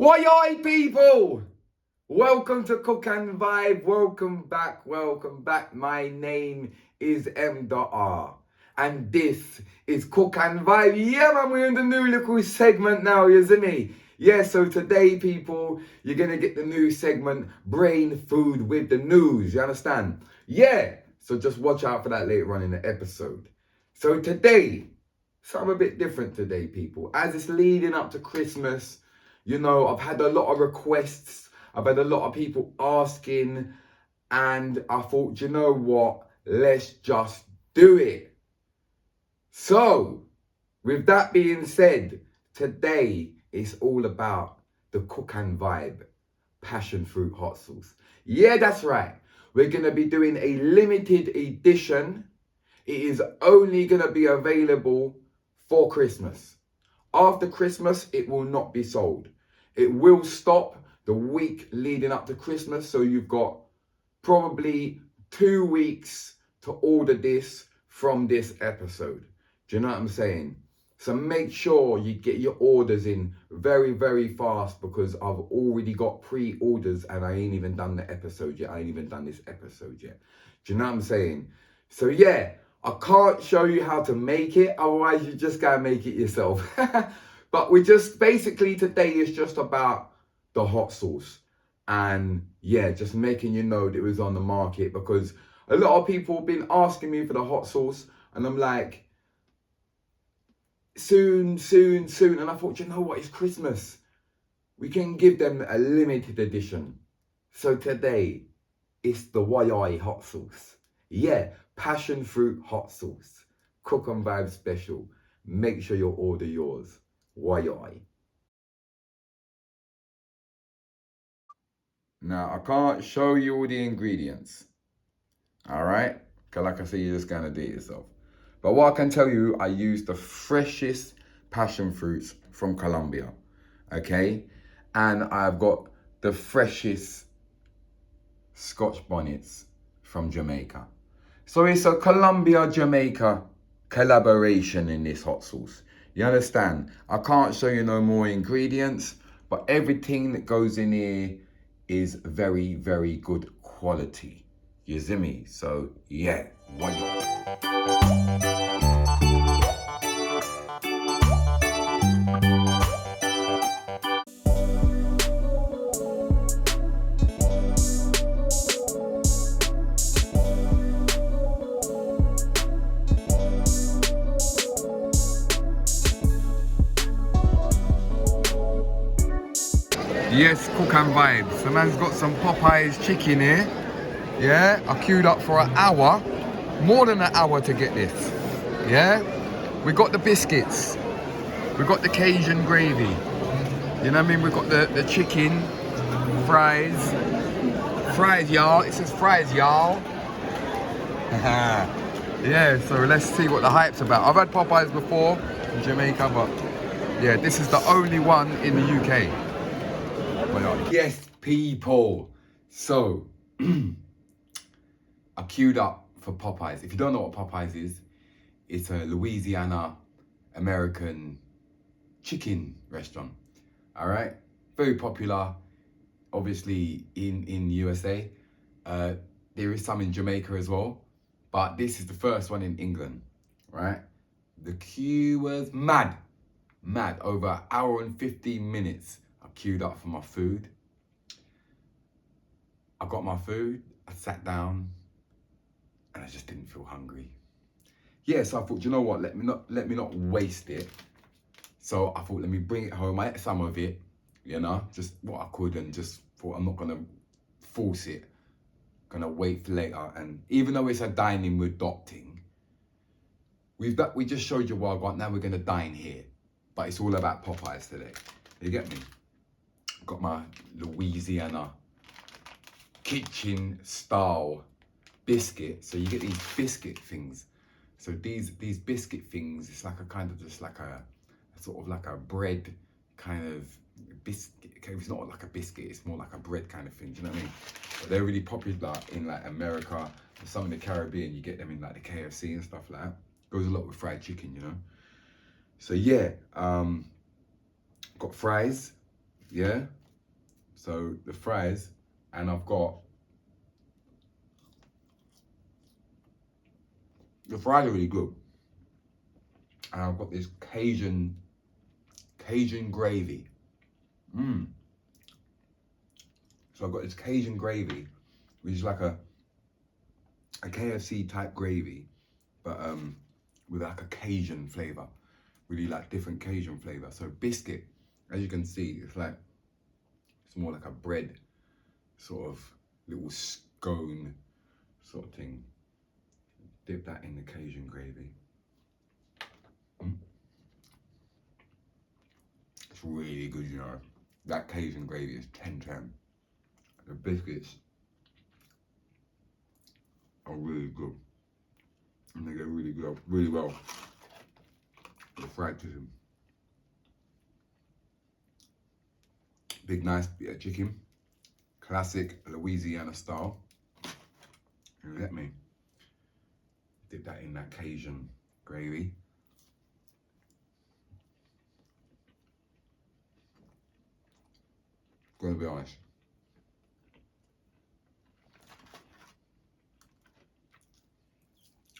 Woooi, people! Welcome to Cook and Vibe. Welcome back. My name is M.R. And this is Cook and Vibe. Yeah, man, we're in the new little segment now, isn't me? Yeah, so today, people, you're going to get the new segment, Brain Food with the News. You understand? Yeah, so just watch out for that later on in the episode. So today, something a bit different today, people. As it's leading up to Christmas, you know, I've had a lot of requests. I've had a lot of people asking. And I thought, you know what? Let's just do it. So, with that being said, today is all about the Cook and Vibe passion fruit hot sauce. Yeah, that's right. We're going to be doing a limited edition. It is only going to be available for Christmas. After Christmas, it will not be sold. It will stop the week leading up to Christmas. So you've got probably 2 weeks to order this from this episode. Do you know what I'm saying? So make sure you get your orders in very, very fast because I've already got pre-orders and I ain't even done the episode yet. I ain't even done this episode yet. Do you know what I'm saying? So yeah, I can't show you how to make it. Otherwise, you just gotta make it yourself. But we just, basically today is just about the hot sauce. And yeah, just making you know that it was on the market because a lot of people have been asking me for the hot sauce. And I'm like, soon. And I thought, you know what, it's Christmas. We can give them a limited edition. So today, it's the Woooi hot sauce. Yeah, passion fruit hot sauce. Cook and Vibe special. Make sure you order yours. Woooi. Now, I can't show you all the ingredients. All right? Because like I said, you're just going to do it yourself. But what I can tell you, I use the freshest passion fruits from Colombia. Okay? And I've got the freshest Scotch bonnets from Jamaica. So it's a Colombia-Jamaica collaboration in this hot sauce. You understand? I can't show you no more ingredients, but everything that goes in here is very, very good quality. You see me? So yeah, why not? Yes, Cook and Vibes. The man's got some Popeyes chicken here. Yeah, I queued up for an hour, more than an hour to get this. Yeah, we got the biscuits, we got the Cajun gravy. You know what I mean? We got the chicken, fries, y'all. It says fries, y'all. Yeah, so let's see what the hype's about. I've had Popeyes before in Jamaica, but yeah, this is the only one in the UK. Yes, people. So, I queued up for Popeyes. If you don't know what Popeyes is, it's a Louisiana American chicken restaurant. All right, very popular, obviously in USA. There is some in Jamaica as well, but this is the first one in England. Right, the queue was mad, over an hour and 15 minutes. I queued up for my food. I got my food, I sat down, and I just didn't feel hungry. Yeah, so I thought, you know what, let me not waste it. So I thought, let me bring it home. I ate some of it, you know, just what I could, and just thought I'm not gonna force it. Gonna wait for later. And even though it's a dining with docting, we just showed you what I got. Now we're gonna dine here, but it's all about Popeyes today. You get me? Got my Louisiana kitchen style biscuit. So you get these biscuit things. So these biscuit things, it's like a kind of just like a sort of like a bread kind of biscuit. It's not like a biscuit, it's more like a bread kind of thing. Do you know what I mean? But they're really popular in like America and some in the Caribbean. You get them in like the KFC and stuff like that. Goes a lot with fried chicken, you know. So yeah, got fries. Yeah. So the fries, and I've got the fries are really good, and I've got this Cajun gravy. So I've got this Cajun gravy, which is like a KFC type gravy, but with like a Cajun flavor, really like different Cajun flavor. So biscuit, as you can see, it's more like a bread sort of little scone sort of thing. Dip that in the Cajun gravy. It's really good, you know. That Cajun gravy is 10/10. The biscuits are really good. And they go really well with the fried chicken. Big nice bit of chicken. Classic Louisiana style. And let me dip that in that Cajun gravy. Gonna be honest.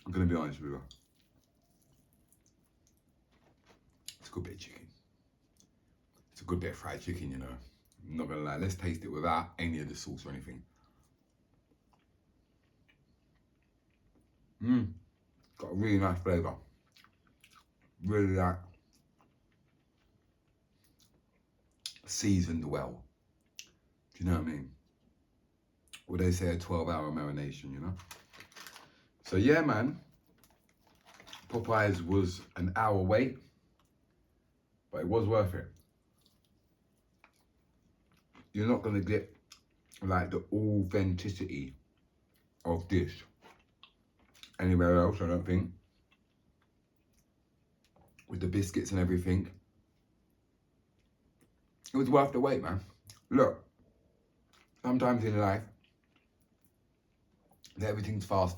I'm gonna be honest with you. It's a good bit of chicken. It's a good bit of fried chicken, you know. I'm not gonna lie. Let's taste it without any of the sauce or anything. Got a really nice flavour. Really like seasoned well. Do you know what I mean? Well, they say a 12-hour marination, you know? So yeah, man. Popeyes was an hour wait, but it was worth it. You're not gonna get like the authenticity of this anywhere else, I don't think. With the biscuits and everything. It was worth the wait, man. Look, sometimes in life, everything's fast.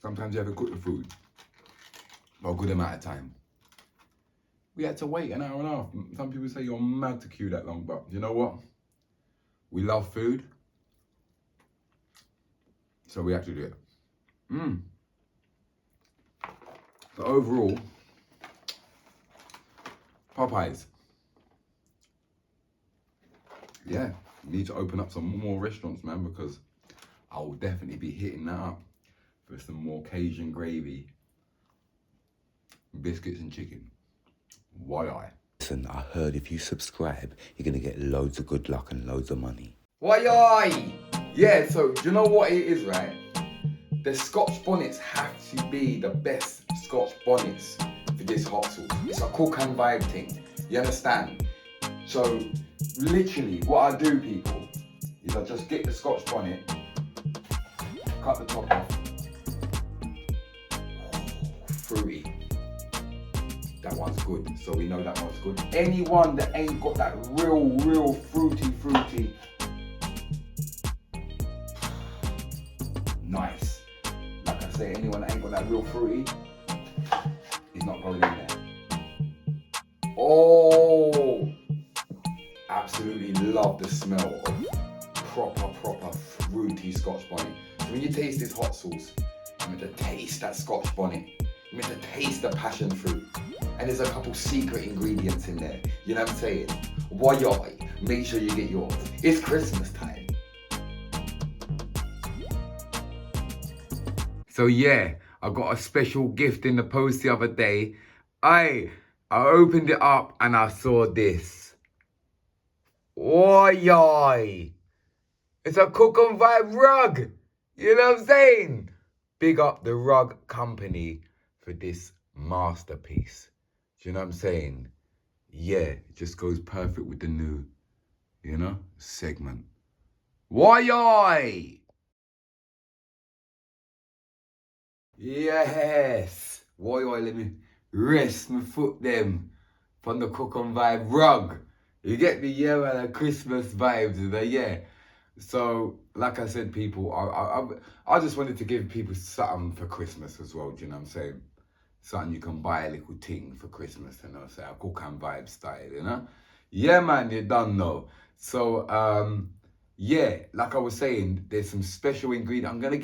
Sometimes you have to cook the food for a good amount of time. We had to wait an hour and a half. Some people say you're mad to queue that long, but you know what? We love food, so we have to do it. So overall, Popeyes. Yeah, need to open up some more restaurants, man, because I will definitely be hitting that up for some more Cajun gravy, biscuits and chicken. Woooi. Listen, I heard if you subscribe, you're going to get loads of good luck and loads of money. Woooi! Yeah, so do you know what it is, right? The Scotch bonnets have to be the best Scotch bonnets for this hot sauce. It's a cook and vibe thing. You understand? So literally what I do, people, is I just get the Scotch bonnet, cut the top off. Fruity. That one's good, so we know that one's good. Anyone that ain't got that real fruity, nice. Like I say, anyone that ain't got that real fruity is not going in there. Oh, absolutely love the smell of proper fruity Scotch bonnet. So when you taste this hot sauce, you're meant to taste that Scotch bonnet. You're meant to taste the passion fruit. And there's a couple secret ingredients in there. You know what I'm saying? Woooi, make sure you get yours. It's Christmas time. So yeah, I got a special gift in the post the other day. I opened it up and I saw this. Woooi! It's a Cook and Vibe rug. You know what I'm saying? Big up the rug company for this masterpiece. Do you know what I'm saying? Yeah, it just goes perfect with the new, segment. Woooi! Yes! Woooi, let me rest my foot them from the Cook and Vibe rug. You get me? Yeah, man, the Christmas vibes, yeah. So, like I said, people, I just wanted to give people something for Christmas as well, do you know what I'm saying? something you can buy a little ting for Christmas, you know, say a cook and vibe style, you know. Yeah, man, you done know. So, yeah, like I was saying, there's some special ingredient. I'm gonna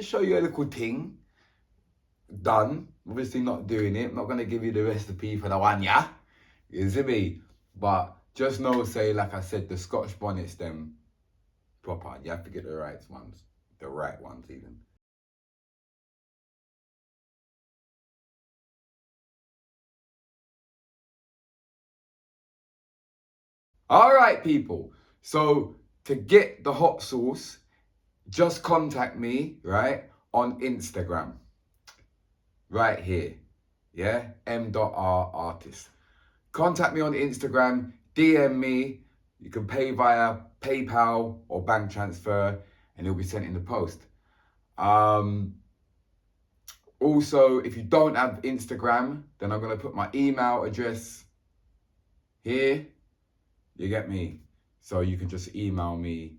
show you a little ting done. Obviously not doing it. I'm not gonna give you the recipe for the one, yeah. You see me? But just know, say, like I said, the Scotch bonnets, them proper. You have to get the right ones even. All right, people. So to get the hot sauce, just contact me, right, on Instagram, right here. Yeah, m.r artist. Contact me on Instagram, DM me. You can pay via PayPal or bank transfer, and it'll be sent in the post. Also, if you don't have Instagram, then I'm gonna put my email address here. You get me? So you can just email me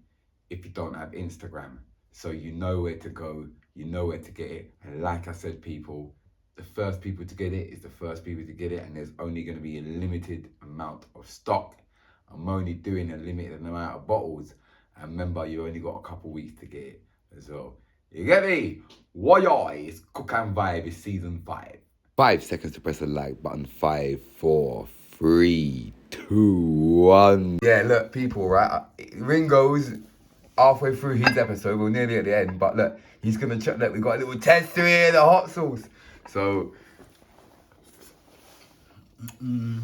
if you don't have Instagram. So you know where to go, you know where to get it. And like I said, people, the first people to get it is the first people to get it, and there's only going to be a limited amount of stock. I'm only doing a limited amount of bottles, and remember, you only got a couple weeks to get it as well. You get me? Woooi, it's Cook and Vibe, it's season 5. 5 seconds to press the like button. 5, 4, 3, 2, 1. Yeah, look, people, right? Ringo's halfway through his episode. We're nearly at the end, but look, he's gonna check that we got a little tester here, the hot sauce. So, you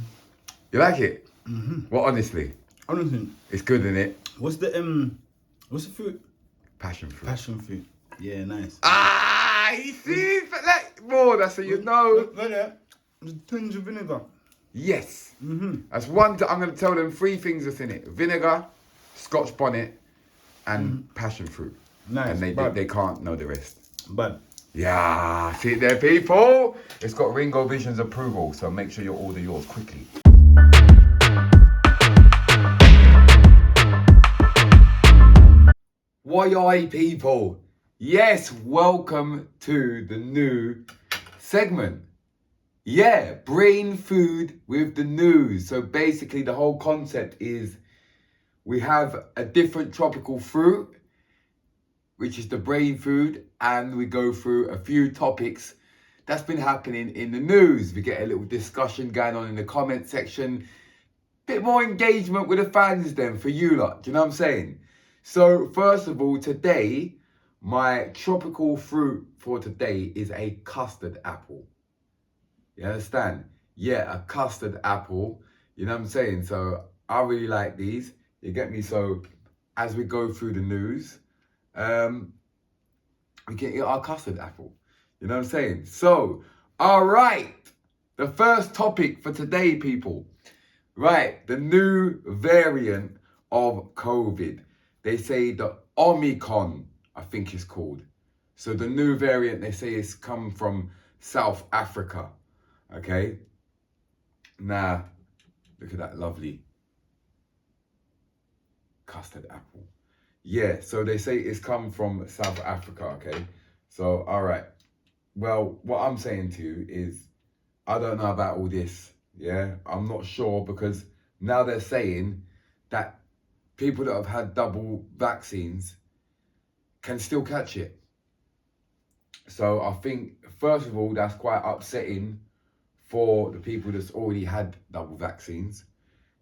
like it? Mm-hmm. Well, honestly, it's good, isn't it? What's the fruit? Passion fruit. Passion fruit. Yeah, nice. Ah, he sees like more. That's how you know. The tinge of vinegar. Yes. That's one. I'm gonna tell them 3 things that's in it: vinegar, Scotch bonnet, and passion fruit. Nice. And they can't know the rest. But Yeah, see it there, people. It's got Ringo Vision's approval, so make sure you order yours quickly. Woooi, people. Yes, welcome to the new segment. Yeah, brain food with the news. So basically the whole concept is we have a different tropical fruit, which is the brain food, and we go through a few topics that's been happening in the news. We get a little discussion going on in the comment section, bit more engagement with the fans then for you lot, do you know what I'm saying? So first of all, today, my tropical fruit for today is a custard apple. You understand? Yeah, a custard apple, you know what I'm saying? So I really like these, you get me? So as we go through the news, we can eat our custard apple. You know what I'm saying? So, all right. The first topic for today, people. Right, the new variant of COVID. They say the Omicron, I think it's called. So the new variant, they say, it's come from South Africa. Okay? Now, look at that lovely custard apple. Yeah, so they say it's come from South Africa, okay? So, all right. Well, what I'm saying to you is, I don't know about all this, yeah? I'm not sure, because now they're saying that people that have had double vaccines can still catch it. So I think, first of all, that's quite upsetting for the people that's already had double vaccines.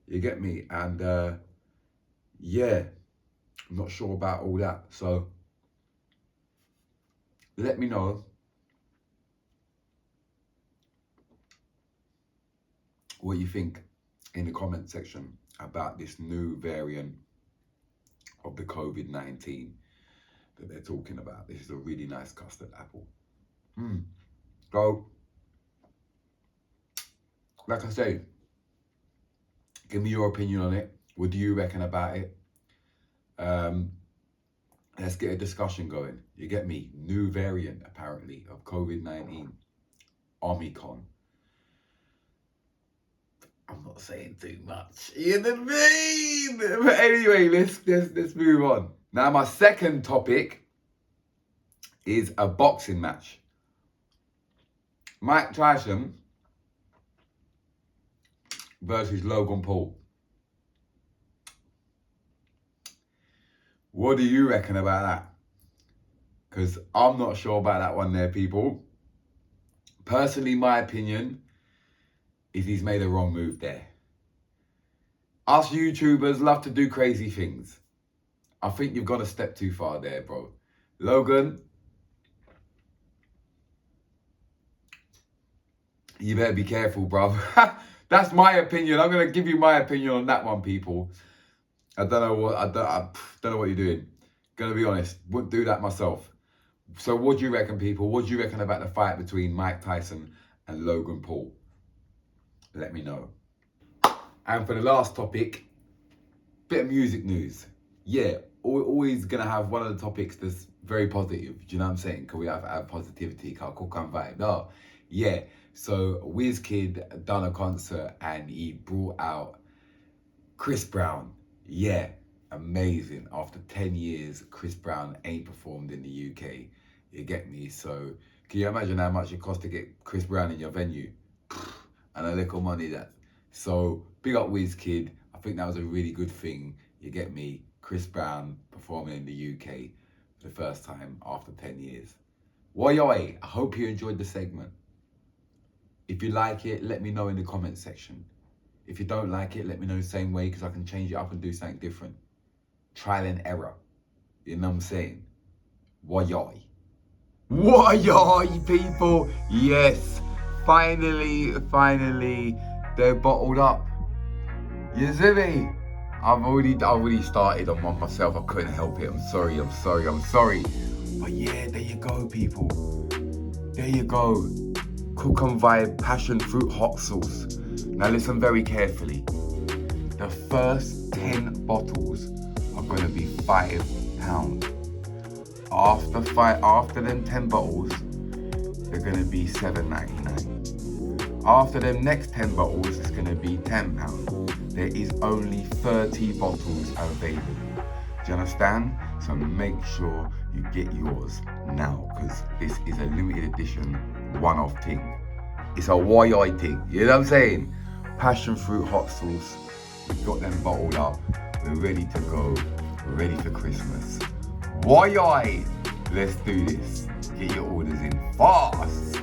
You get me? And yeah, I'm not sure about all that. So let me know what you think in the comment section about this new variant of the COVID-19 that they're talking about. This is a really nice custard apple. So, like I say, give me your opinion on it. What do you reckon about it? Let's get a discussion going. You get me? New variant, apparently, of COVID-19, Omicron. I'm not saying too much. You know what I mean? But anyway, let's move on. Now, my second topic is a boxing match. Mike Tyson versus Logan Paul. What do you reckon about that? Because I'm not sure about that one there, people. Personally, my opinion is he's made a wrong move there. Us YouTubers love to do crazy things. I think you've gone a step too far there, bro. Logan, you better be careful, bro. That's my opinion. I'm gonna give you my opinion on that one, people. I don't know what you're doing. Gonna be honest, wouldn't do that myself. So what do you reckon, people? What do you reckon about the fight between Mike Tyson and Logan Paul? Let me know. And for the last topic, bit of music news. Yeah, always gonna have one of the topics that's very positive. Do you know what I'm saying? Because we have to have positivity, can't cook and vibe. No, yeah. So WizKid done a concert and he brought out Chris Brown. Yeah, amazing. After 10 years, Chris Brown ain't performed in the UK. You get me? So can you imagine how much it costs to get Chris Brown in your venue? And a little money that. So big up WizKid. I think that was a really good thing. You get me? Chris Brown performing in the UK for the first time after 10 years. Woooi, I hope you enjoyed the segment. If you like it, let me know in the comment section. If you don't like it, let me know the same way because I can change it up and do something different. Trial and error. You know what I'm saying? Woooi. Woooi, people. Yes. Finally, they're bottled up. You see me? I've already started on one myself. I couldn't help it. I'm sorry. But yeah, there you go, people. There you go. Cook and Vibe passion fruit hot sauce. Now listen very carefully. The first 10 bottles are going to be £5. After them 10 bottles, they're going to be $7.99. After them next 10 bottles, it's going to be £10. There is only 30 bottles available. Do you understand? So make sure you get yours now because this is a limited edition one-off thing. It's a Woooi thing. You know what I'm saying? Passion fruit hot sauce. We've got them bottled up. We're ready to go. We're ready for Christmas. Woooi! Let's do this. Get your orders in fast.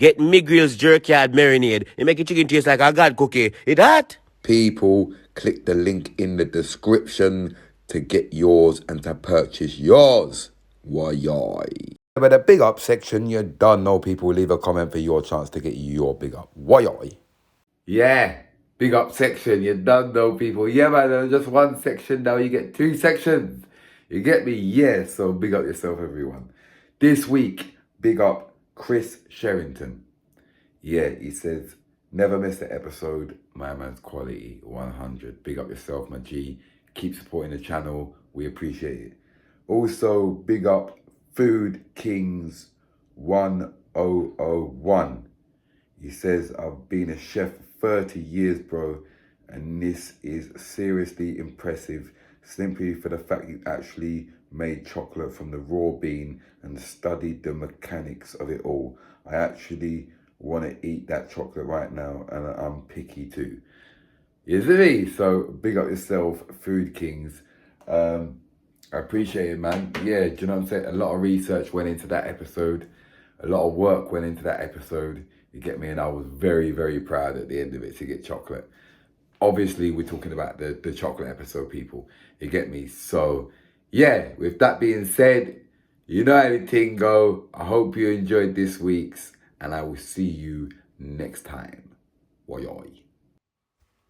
Get me GRILLZ jerk yard marinade. It make your chicken taste like a god cookie. It hot? People, click the link in the description to get yours and to purchase yours. Woooi. But the big up section, you don't know, people. Leave a comment for your chance to get your big up. Woooi. Yeah, big up section. You don't know, people. Yeah, man, just one section now. You get 2 sections. You get me? Yeah, so big up yourself, everyone. This week, big up Chris Sherrington. Yeah, he says, never miss an episode. My man's quality 100. Big up yourself, my G. Keep supporting the channel. We appreciate it. Also, big up Food Kings 1001. He says, I've been a chef for 30 years, bro, and this is seriously impressive simply for the fact you actually made chocolate from the raw bean and studied the mechanics of it all. I actually want to eat that chocolate right now and I'm picky too. You see me? So big up yourself, Food Kings. I appreciate it, man. Yeah, do you know what I'm saying? A lot of research went into that episode. A lot of work went into that episode. You get me? And I was very, very proud at the end of it to get chocolate. Obviously, we're talking about the chocolate episode, people. You get me? So, yeah, with that being said, you know how the thing go. I hope you enjoyed this week's, and I will see you next time. Woooi.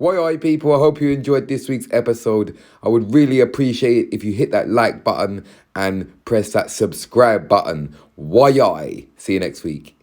Woooi, people. I hope you enjoyed this week's episode. I would really appreciate it if you hit that like button and press that subscribe button. Woooi. See you next week.